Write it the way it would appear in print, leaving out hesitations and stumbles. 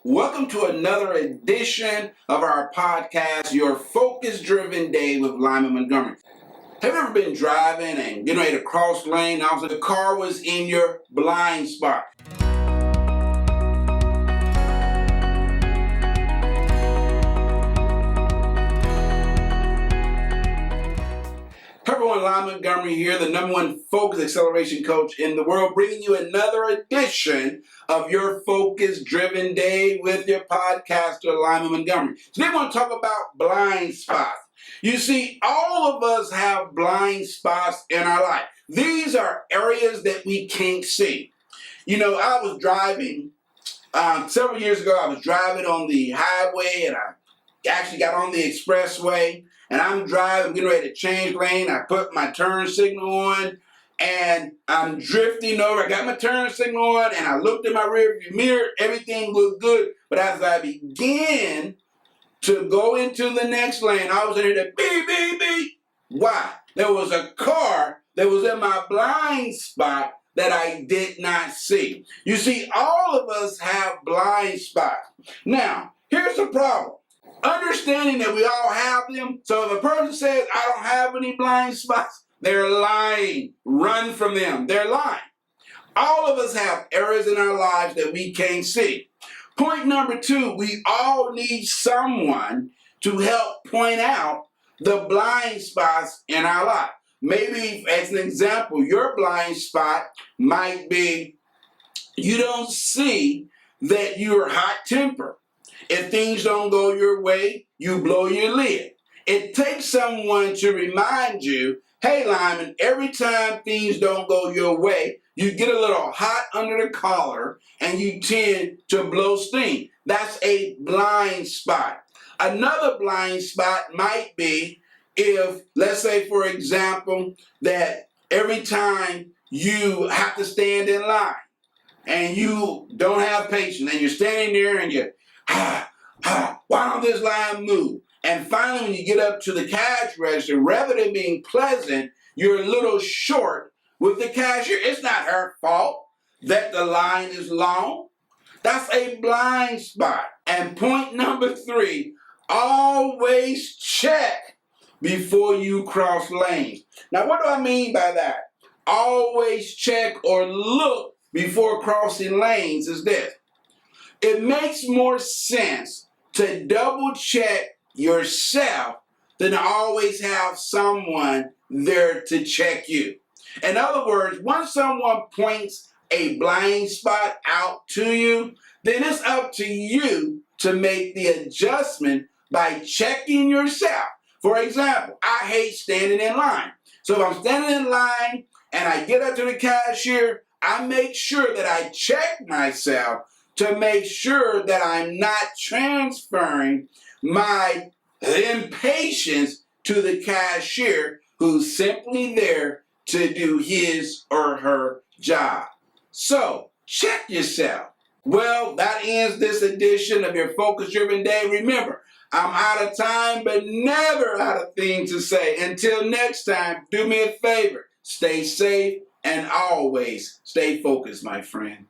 Welcome to another edition of our podcast, Your Focus-Driven Day with Lyman Montgomery. Have you ever been driving and getting ready to cross lane? Also, the car was in your blind spot. Everyone, Lyman Montgomery here, the #1 focus acceleration coach in the world, bringing you another edition of Your Focus-Driven Day with your podcaster, Lyman Montgomery. Today I want to talk about blind spots. You see, all of us have blind spots in our life. These are areas that we can't see. You know, I was driving, several years ago, I was driving on the highway and I actually got on the expressway. And I'm driving, getting ready to change lane. I put my turn signal on and I'm drifting over. I got my turn signal on and I looked in my rearview mirror. Everything looked good. But as I began to go into the next lane, I was in here to beep, beep, beep. Why? There was a car that was in my blind spot that I did not see. You see, all of us have blind spots. Now, here's the problem. Understanding that we all have them. So if a person says, I don't have any blind spots, they're lying. Run from them. They're lying. All of us have areas in our lives that we can't see. Point number 2, we all need someone to help point out the blind spots in our life. Maybe, as an example, your blind spot might be you don't see that you're hot-tempered. If things don't go your way, you blow your lid. It takes someone to remind you, hey, Lyman, every time things don't go your way, you get a little hot under the collar and you tend to blow steam. That's a blind spot. Another blind spot might be if, let's say, for example, that every time you have to stand in line and you don't have patience and you're standing there and you're why don't this line move? And finally, when you get up to the cash register, rather than being pleasant, you're a little short with the cashier. It's not her fault that the line is long. That's a blind spot. And point number 3, always check before you cross lanes. Now, what do I mean by that? Always check or look before crossing lanes is this. It makes more sense to double check yourself than to always have someone there to check you. In other words, once someone points a blind spot out to you, then it's up to you to make the adjustment by checking yourself. For example, I hate standing in line. So if I'm standing in line and I get up to the cashier, I make sure that I check myself to make sure that I'm not transferring my impatience to the cashier who's simply there to do his or her job. So, check yourself. Well, that ends this edition of Your Focus-Driven Day. Remember, I'm out of time, but never out of things to say. Until next time, do me a favor. Stay safe and always stay focused, my friend.